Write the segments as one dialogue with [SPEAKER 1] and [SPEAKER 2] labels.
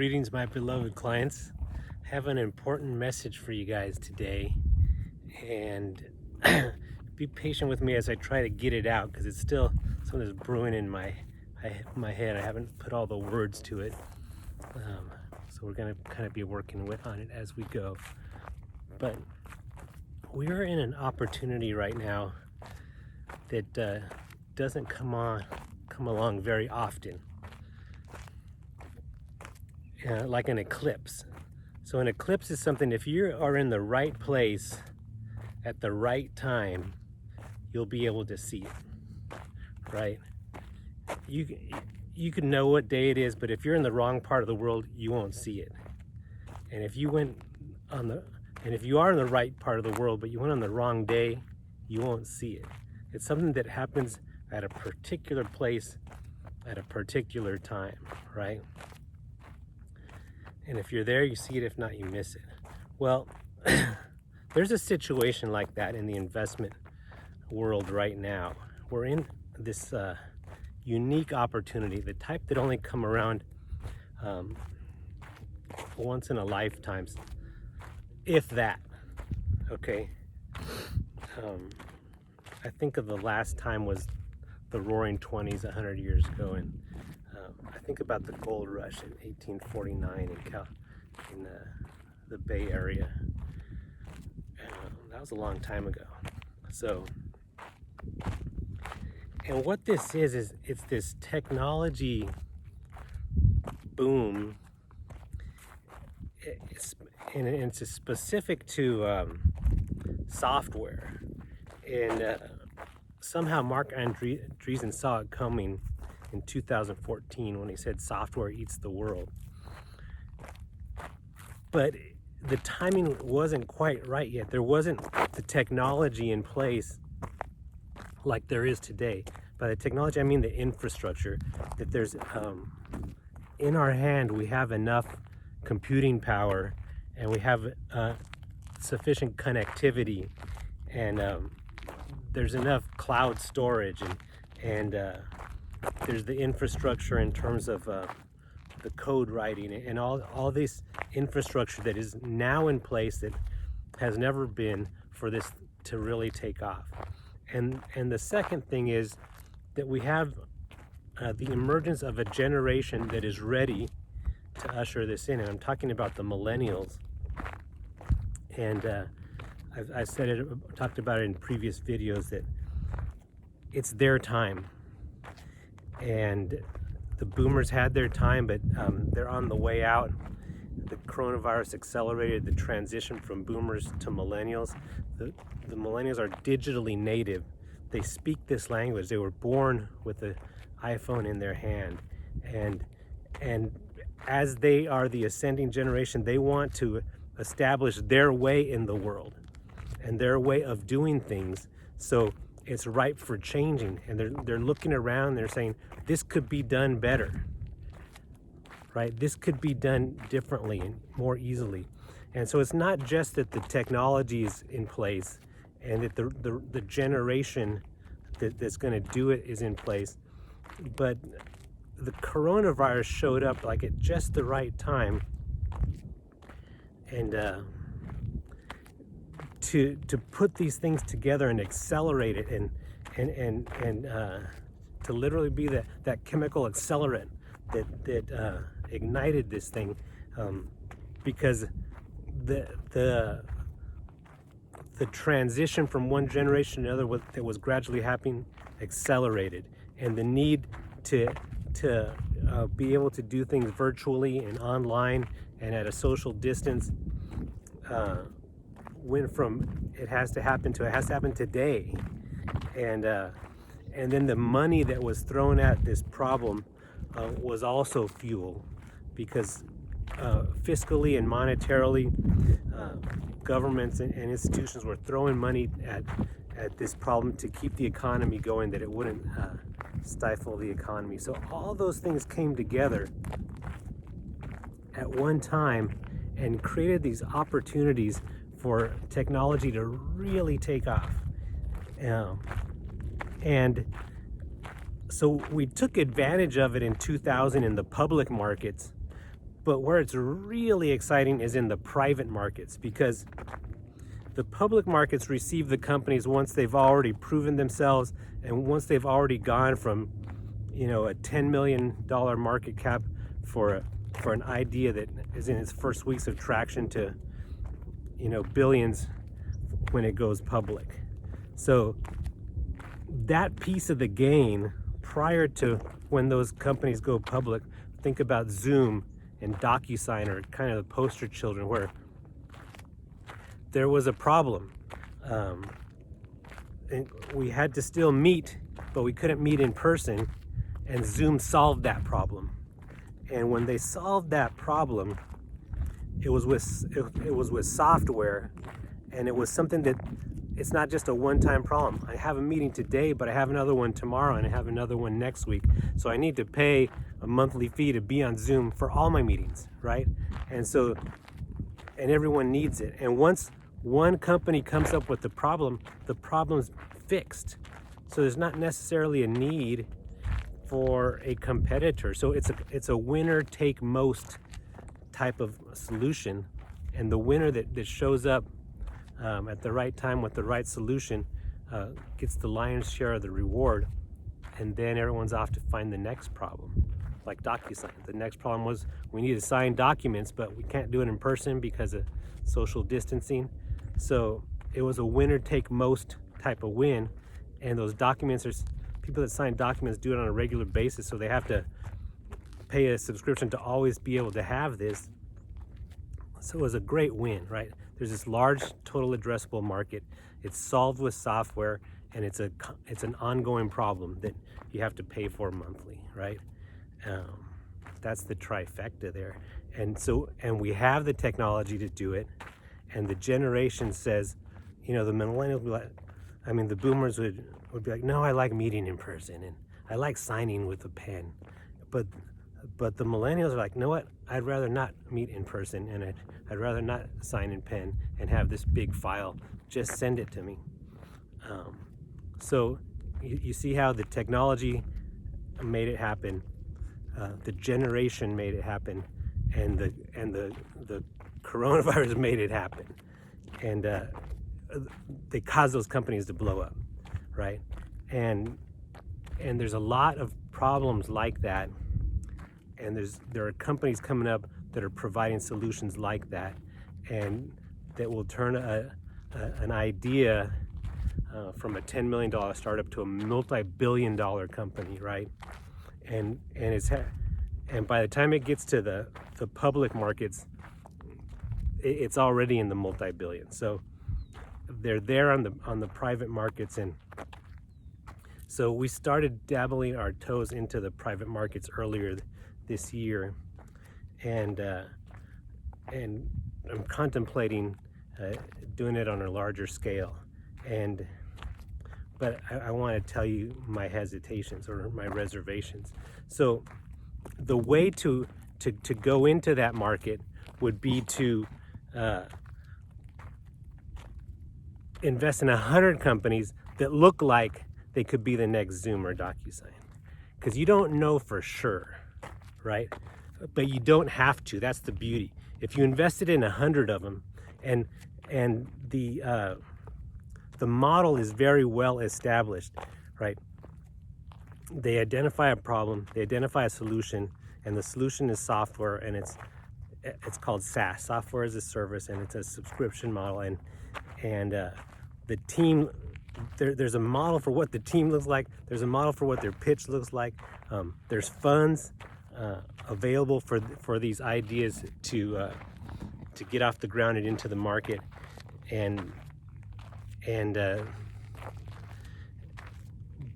[SPEAKER 1] Greetings, my beloved clients. I have an important message for you guys today, and be patient with me as I try to get it out because it's still something that's brewing in my head. I haven't put all the words to it, so we're gonna kind of be working on it as we go. But we are in an opportunity right now that doesn't come along very often. Like an eclipse. So an eclipse is something, if you are in the right place at the right time, you'll be able to see it, right? You can know what day it is, but if you're in the wrong part of the world, you won't see it. And if you are in the right part of the world, but you went on the wrong day, you won't see it. It's something that happens at a particular place at a particular time, right? And if you're there, you see it. If not, you miss it. Well, there's a situation like that in the investment world right now. We're in this unique opportunity, the type that only come around once in a lifetime, if that. Okay. I think of the last time was the Roaring 20s 100 years ago, and I think about the gold rush in 1849 in the Bay Area. That was a long time ago. So, and what this is it's this technology boom. It's specific to software. And somehow Marc Andreessen saw it coming in 2014 when he said software eats the world. But the timing wasn't quite right yet. There wasn't the technology in place like there is today. By the technology, I mean the infrastructure, that there's in our hand, we have enough computing power and we have sufficient connectivity, and there's enough cloud storage, and there's the infrastructure in terms of the code writing and all this infrastructure that is now in place that has never been for this to really take off. And the second thing is that we have the emergence of a generation that is ready to usher this in, and I'm talking about the millennials. And I said it, talked about it in previous videos, that it's their time. And the boomers had their time, but they're on the way out. The coronavirus accelerated the transition from boomers to millennials. The millennials are digitally native. They speak this language. They were born with the iPhone in their hand. And as they are the ascending generation, they want to establish their way in the world and their way of doing things. So it's ripe for changing, and they're looking around, they're saying, this could be done better, right? This could be done differently and more easily. And so it's not just that the technology is in place and that the generation that's going to do it is in place, but the coronavirus showed up like at just the right time, and to put these things together and accelerate it, and to literally be that chemical accelerant that ignited this thing, because the transition from one generation to another that was gradually happening accelerated, and the need to be able to do things virtually and online and at a social distance went from it has to happen to it has to happen today. And then the money that was thrown at this problem was also fuel, because fiscally and monetarily, governments and institutions were throwing money at this problem to keep the economy going, that it wouldn't stifle the economy. So all those things came together at one time and created these opportunities for technology to really take off. And so we took advantage of it in 2000 in the public markets, But where it's really exciting is in the private markets, because the public markets receive the companies once they've already proven themselves, and once they've already gone from, a $10 million market cap for an idea that is in its first weeks of traction to, billions when it goes public. So that piece of the gain prior to when those companies go public, think about Zoom and DocuSign are kind of the poster children, where there was a problem. And we had to still meet, but we couldn't meet in person, and Zoom solved that problem. And when they solved that problem, it was with software, and it was something that it's not just a one-time problem. I have a meeting today, but I have another one tomorrow, and I have another one next week. So I need to pay a monthly fee to be on Zoom for all my meetings, right? And everyone needs it. And once one company comes up with the problem's fixed. So there's not necessarily a need for a competitor. So it's a winner take most type of solution, and the winner that shows up at the right time with the right solution gets the lion's share of the reward, and then everyone's off to find the next problem. Like DocuSign, the next problem was we need to sign documents, but we can't do it in person because of social distancing. So it was a winner take most type of win, and those documents are people that sign documents do it on a regular basis, so they have to pay a subscription to always be able to have this. So it was a great win, right? There's this large total addressable market. It's solved with software, and it's an ongoing problem that you have to pay for monthly, right? That's the trifecta there. And we have the technology to do it, and the generation says, the millennials would be like, the boomers would be like, no, I like meeting in person, and I like signing with a pen. But the millennials are like, you know what? I'd rather not meet in person, and I'd rather not sign in pen and have this big file. Just send it to me. So you see how the technology made it happen, the generation made it happen, and the coronavirus made it happen, and they caused those companies to blow up, right? And there's a lot of problems like that, and there are companies coming up that are providing solutions like that, and that will turn an idea from a $10 million startup to a multi-billion-dollar company, right? And by the time it gets to the public markets, it's already in the multi-billions. So they're there on the private markets, and so we started dabbling our toes into the private markets earlier this year, and I'm contemplating doing it on a larger scale. But I want to tell you my hesitations or my reservations. So the way to go into that market would be to invest in 100 companies that look like they could be the next Zoom or DocuSign, because you don't know for sure, right? But you don't have to. That's the beauty. If you invested in 100 of them, and the model is very well established, right? They identify a problem, they identify a solution, and the solution is software, and it's called SaaS, software as a service, and it's a subscription model. And the team, there's a model for what the team looks like. There's a model for what their pitch looks like. There's funds available for these ideas to get off the ground and into the market,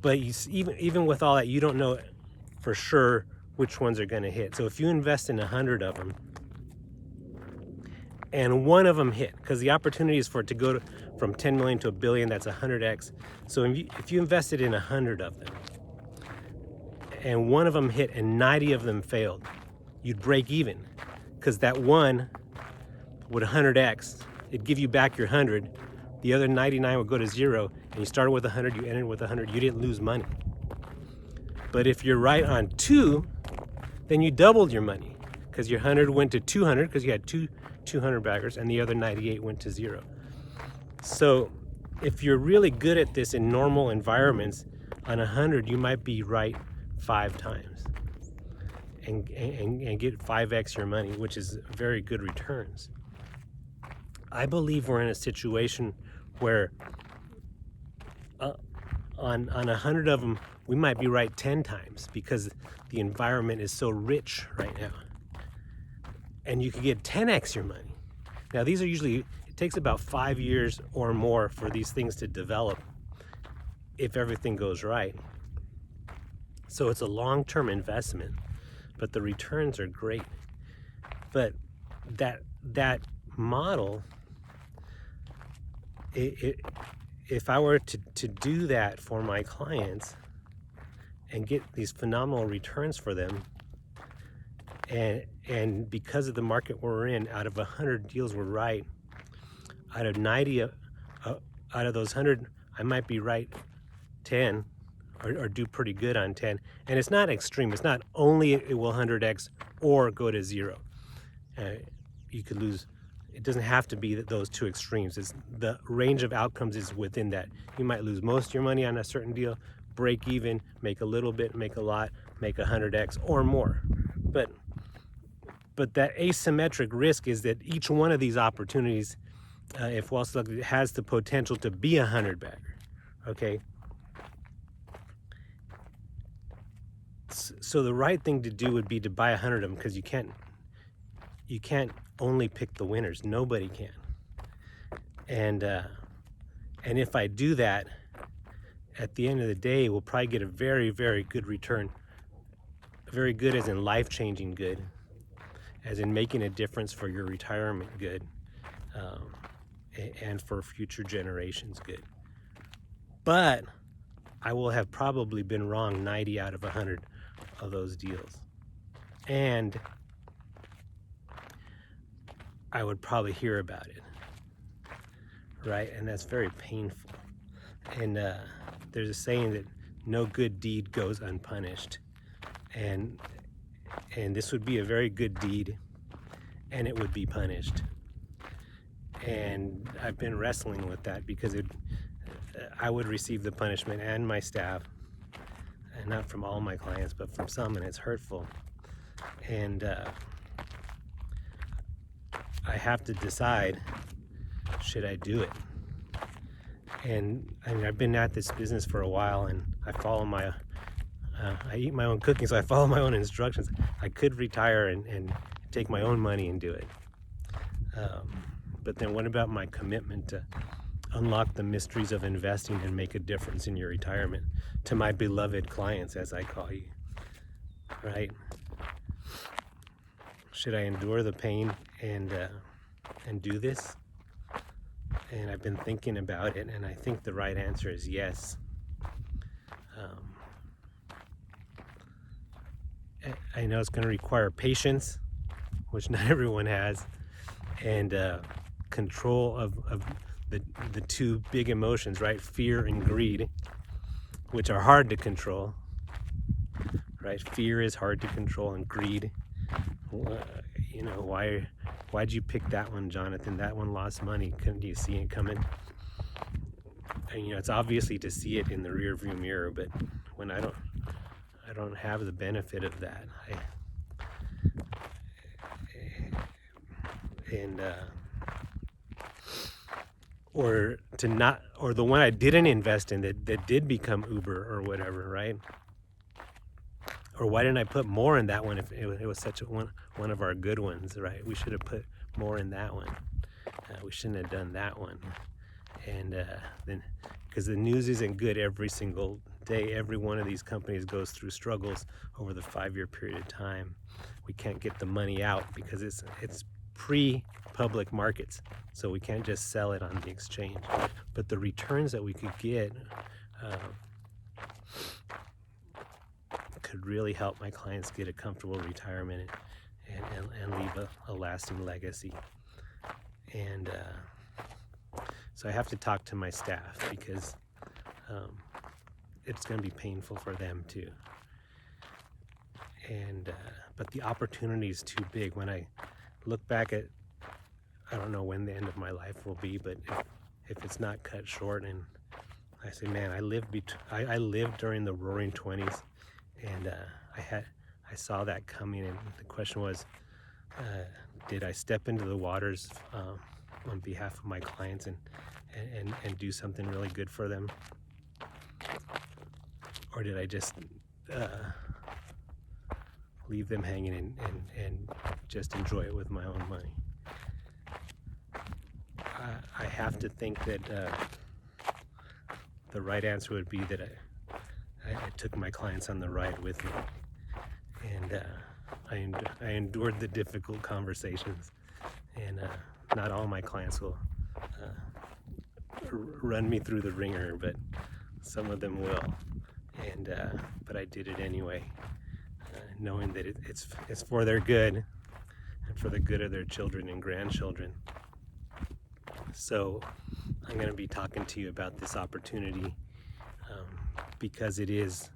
[SPEAKER 1] but even with all that, you don't know for sure which ones are going to hit. So if you invest in 100 of them, and one of them hit, because the opportunity is for it to go from 10 million to a billion, that's 100x. So if you invested in 100 of them, and one of them hit and 90 of them failed, you'd break even, because that one would 100x. It'd give you back your 100. The other 99 would go to zero, and you started with 100, you ended with 100. You didn't lose money. But if you're right on 2, then you doubled your money, because your 100 went to 200 because you had two 200 baggers, and the other 98 went to 0. So if you're really good at this in normal environments, on 100 you might be right 5 times and get 5x your money, which is very good returns. I believe we're in a situation where on 100 of them we might be right 10 times because the environment is so rich right now, and you could get 10x your money. Now these are usually, it takes about 5 years or more for these things to develop if everything goes right. So it's a long-term investment, but the returns are great. But that model, if I were to do that for my clients and get these phenomenal returns for them, and because of the market we're in, out of 100 deals we're right, out of 90, out of those 100, I might be right 10 or do pretty good on 10. And it's not extreme. It's not only it will 100x or go to 0. You could lose. It doesn't have to be those two extremes. It's the range of outcomes is within that. You might lose most of your money on a certain deal, break even, make a little bit, make a lot, make 100x or more. But that asymmetric risk is that each one of these opportunities, if well selected, has the potential to be a 100 bagger. Okay. So the right thing to do would be to buy 100 of them, because you can't only pick the winners. Nobody can. And if I do that, at the end of the day, we'll probably get a very, very good return. Very good as in life-changing good, as in making a difference for your retirement good, and for future generations good. But I will have probably been wrong 90 out of 100 of those deals. And I would probably hear about it, right? And that's very painful. And there's a saying that no good deed goes unpunished. And this would be a very good deed, and it would be punished. And I've been wrestling with that, because I would receive the punishment, and my staff, and not from all my clients, but from some, and it's hurtful. And I have to decide, should I do it? And I mean, I've been at this business for a while, and I follow I eat my own cooking, so I follow my own instructions. I could retire and take my own money and do it. But then what about my commitment to unlock the mysteries of investing and make a difference in your retirement, to my beloved clients, as I call you, right? Should I endure the pain and do this? And I've been thinking about it, and I think the right answer is yes. I know it's going to require patience, which not everyone has, and control of the two big emotions, right? Fear and greed, which are hard to control, right? Fear is hard to control, and greed, you know, why'd you pick that one, Jonathan? That one lost money. Couldn't you see it coming? And, you know, it's obviously to see it in the rear view mirror, but when I don't have the benefit of that, or the one I didn't invest in that did become Uber or whatever, right? Or why didn't I put more in that one if it was such one of our good ones, right? We should have put more in that one. We shouldn't have done that one. And then, because the news isn't good every single day. Every one of these companies goes through struggles over the 5-year period of time. We can't get the money out because it's pre-public markets, so we can't just sell it on the exchange. But the returns that we could get could really help my clients get a comfortable retirement and leave a lasting legacy. And so I have to talk to my staff, because it's going to be painful for them too. and but the opportunity is too big. When I look back at, I don't know when the end of my life will be, but if it's not cut short, and I say, man, I lived during the Roaring 20s, and I saw that coming, and the question was, did I step into the waters on behalf of my clients and do something really good for them, or did I just leave them hanging and just enjoy it with my own money? I have to think that the right answer would be that I took my clients on the ride with me, and I endured the difficult conversations, and not all my clients will run me through the ringer, but some of them will, and but I did it anyway, knowing that it's for their good and for the good of their children and grandchildren. So I'm going to be talking to you about this opportunity because it is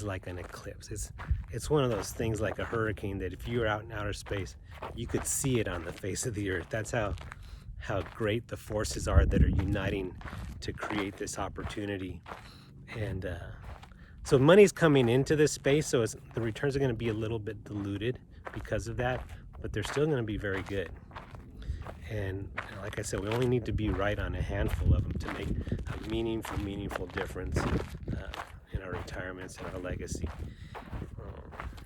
[SPEAKER 1] like an eclipse. It's one of those things like a hurricane that if you were out in outer space, you could see it on the face of the earth. That's how great the forces are that are uniting to create this opportunity. And so money's coming into this space, so the returns are going to be a little bit diluted because of that, but they're still going to be very good. And like I said, we only need to be right on a handful of them to make a meaningful difference in our retirements and our legacy.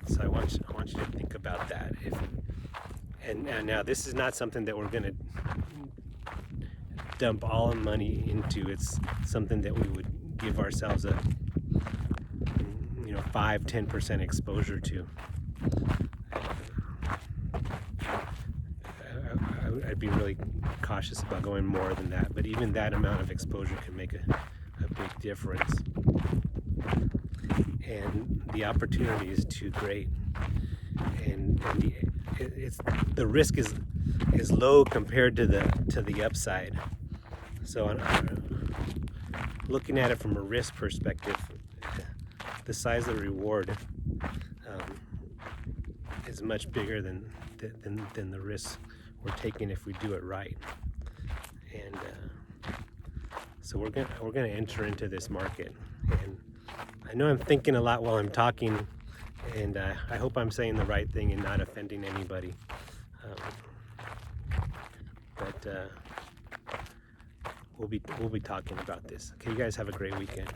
[SPEAKER 1] So I want you to think about that. And now this is not something that we're going to dump all the money into. It's something that we would give ourselves a 5-10% exposure to. I'd be really cautious about going more than that, but even that amount of exposure can make a big difference. And the opportunity is too great, and the risk is low compared to the upside. So looking at it from a risk perspective, the size of the reward is much bigger than the risk we're taking if we do it right. And so we're gonna enter into this market, and I know I'm thinking a lot while I'm talking, and I hope I'm saying the right thing and not offending anybody, but we'll be talking about this. Okay, you guys have a great weekend.